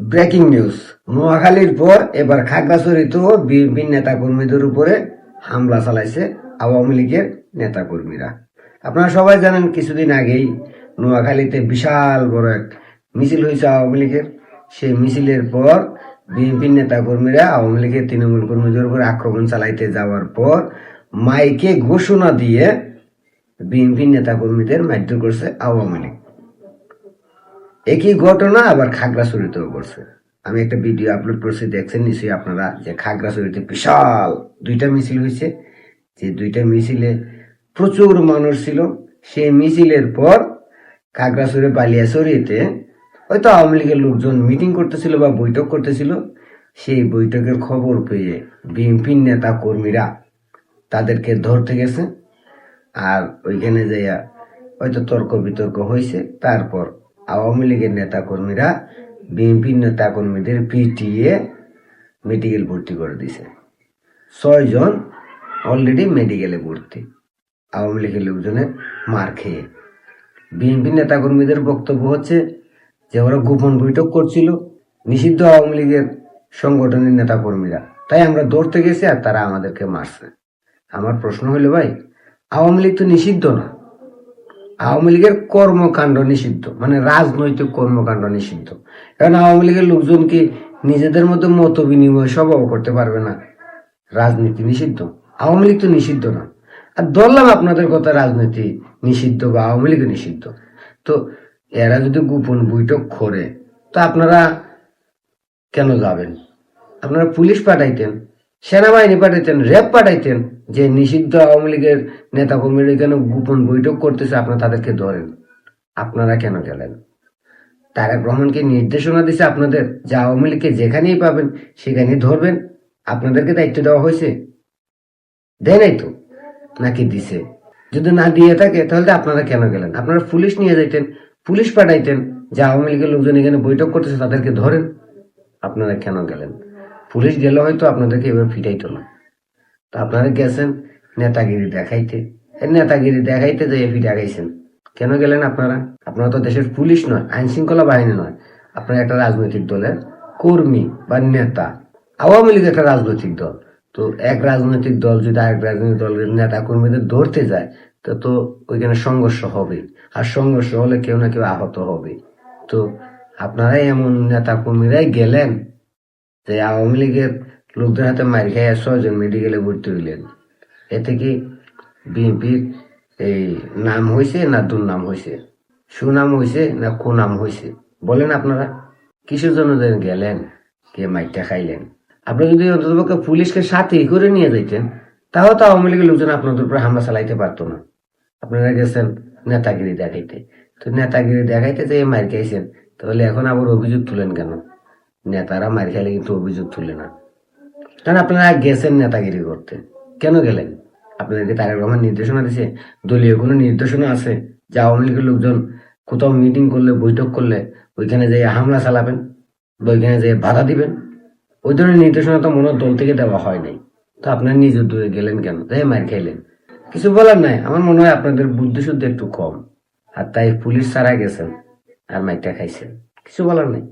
Breaking news, নোয়াখালীর পর এবার খাগড়াছড়িতেও বিএনপির নেতা কর্মীদের উপরে হামলা চালাইছে আওয়ামী লীগের নেতা কর্মীরা। আপনারা সবাই জানেন কিছুদিন আগেই নোয়াখালীতে বিশাল বড় এক মিছিল হয়েছে আওয়ামী লীগের। সেই মিছিলের পর বিএনপির নেতা কর্মীরা আওয়ামী লীগের তৃণমূল কর্মীদের উপর আক্রমণ চালাইতে যাওয়ার পর মাইকে ঘোষণা দিয়ে বিএনপির নেতা কর্মীদের মারধর করছে আওয়ামী লীগ। একই ঘটনা আবার খাগড়াছড়িতেও করছে। আমি একটা ভিডিও আপলোড করছি, দেখছেন নিশ্চয়ই আপনারা, যে খাগড়াছড়িতে বিশাল দুইটা মিছিল হয়েছে। যে দুইটা মিছিলে প্রচুর মানুষ ছিল। সেই মিছিলের পর খাগড়াছড়ি বালিয়াছড়িতে হয়তো আওয়ামী লীগের লোকজন মিটিং করতেছিল বা বৈঠক করতেছিল। সেই বৈঠকের খবর পেয়ে বিএনপির নেতা কর্মীরা তাদেরকে ধরতে গেছে। আর ওইখানে যাইয়া হয়তো তর্ক বিতর্ক হয়েছে। তারপর আওয়ামী লীগের নেতা কর্মীরা বিএনপির নেতা কর্মীদের পিটিয়ে মেডিকেল ভর্তি করে দিছে। 6 জন অলরেডি মেডিকেলে ভর্তি, আওয়ামী লীগের লোকজনের মার খেয়ে। বিএনপির নেতা কর্মীদের বক্তব্য হচ্ছে যে ওরা গোপন বৈঠক করছিল, নিষিদ্ধ আওয়ামী লীগের সংগঠনের নেতা কর্মীরা, তাই আমরা ধরতে গেছি আর তারা আমাদেরকে মারছে। আমার প্রশ্ন হলো, ভাই, আওয়ামী লীগ তো নিষিদ্ধ না, আওয়ামী লীগের কর্মকাণ্ড নিষিদ্ধ, মানে রাজনৈতিক কর্মকাণ্ড নিষিদ্ধ। কারণ আওয়ামী লীগের লোকজন কি নিজেদের মধ্যে মত বিনিময় সভাও করতে পারবে না? রাজনীতি নিষিদ্ধ, আওয়ামী লীগ তো নিষিদ্ধ না। আর ধরলাম আপনাদের কথা রাজনীতি নিষিদ্ধ বা আওয়ামী লীগ নিষিদ্ধ, তো এরা যদি গোপন বৈঠক করে তো আপনারা কেন যাবেন? আপনারা পুলিশ পাঠাইতেন, সেনাবাহিনী পাঠাইতেন, র্যাব পাঠাইতেন, যে নিষিদ্ধ আওয়ামী লীগের নেতা কর্মীরা কেন গোপন বৈঠক করতেছে, আপনারা তাদেরকে ধরেন। আপনারা কেন গেলেন? তারেক রহমানকে নির্দেশনা দিছে আপনাদের যে আওয়ামী লীগকে যেখানেই পাবেন সেখানেই ধরবেন। আপনাদেরকে দায়িত্ব দেওয়া হয়েছে? দেয় নাই তো, নাকি দিছে? যদি না দিয়ে থাকে তাহলে আপনারা কেন গেলেন? আপনারা পুলিশ নিয়ে যাইতেন, পুলিশ পাঠাইতেন যে আওয়ামী লীগের লোকজন এখানে বৈঠক করতেছে, তাদেরকে ধরেন। আপনারা কেন গেলেন? পুলিশ গেলে হয়তো আপনাদেরকে এবার ফিটাইতো না। তো আপনারা গেছেন নেতাগিরি দেখাইতে, নেতাগিরি দেখাইতে যে ফিটা গাইছেন। কেন গেলেন আপনারা? আপনারা তো দেশের পুলিশ নয়, আইন শৃঙ্খলা বাহিনী নয়, আপনারা একটা রাজনৈতিক দলের কর্মী বা নেতা। আওয়ামী লীগ একটা রাজনৈতিক দল। তো এক রাজনৈতিক দল যদি আরেক রাজনৈতিক দলের নেতা কর্মীদের ধরতে যায় তো ওইখানে সংঘর্ষ হবে, আর সংঘর্ষ হলে কেউ না কেউ আহত হবে। তো আপনারাই এমন নেতা কর্মীরাই গেলেন যে আওয়ামী লীগের লোকদের হাতে মার খেয়ে 6 জন মেডিকেলে ভর্তি হইলেন। এতে কি বিএনপির এই নাম হয়েছে না দুর্নাম হয়েছে? সুনাম হয়েছে না কুনাম হয়েছে? বলেন আপনারা কিসের জন্য গেলেন, কে মাইকটা খাইলেন? আপনি যদি অন্ততপক্ষে পুলিশকে সাথে করে নিয়ে যাইতেন তাও তো আওয়ামী লীগের লোকজন আপনাদের উপরে হামলা চালাইতে পারতো না। আপনারা গেছেন নেতাগিরি দেখাইতে। তো নেতাগিরি দেখাইতে যে মার খাইছেন, তাহলে এখন আবার অভিযোগ তুলেন কেন? নেতারা মার খাইলে কিন্তু অভিযোগ তুলে না। কারণ আপনারা গেছেন নেতাগিরি করতে। কেন গেলেন? আপনাদেরকে তারেক রহমান নির্দেশনা দিছে? দলীয় কোনো নির্দেশনা আছে যে আওয়ামী লীগের লোকজন কোথাও মিটিং করলে, বৈঠক করলে ওইখানে যেয়ে হামলা চালাবেন বা ওইখানে যেয়ে বাধা দিবেন? ওই ধরনের নির্দেশনা তো মনে দল থেকে দেওয়া হয় নাই। তো আপনারা নিজের দূরে গেলেন কেন? তাই মার খাইলেন। কিছু বলার নাই। আমার মনে হয় আপনাদের বুদ্ধি শুদ্ধি একটু কম, আর তাই পুলিশ ছাড়া গেছেন আর মাইরটা খাইছেন। কিছু বলার নাই।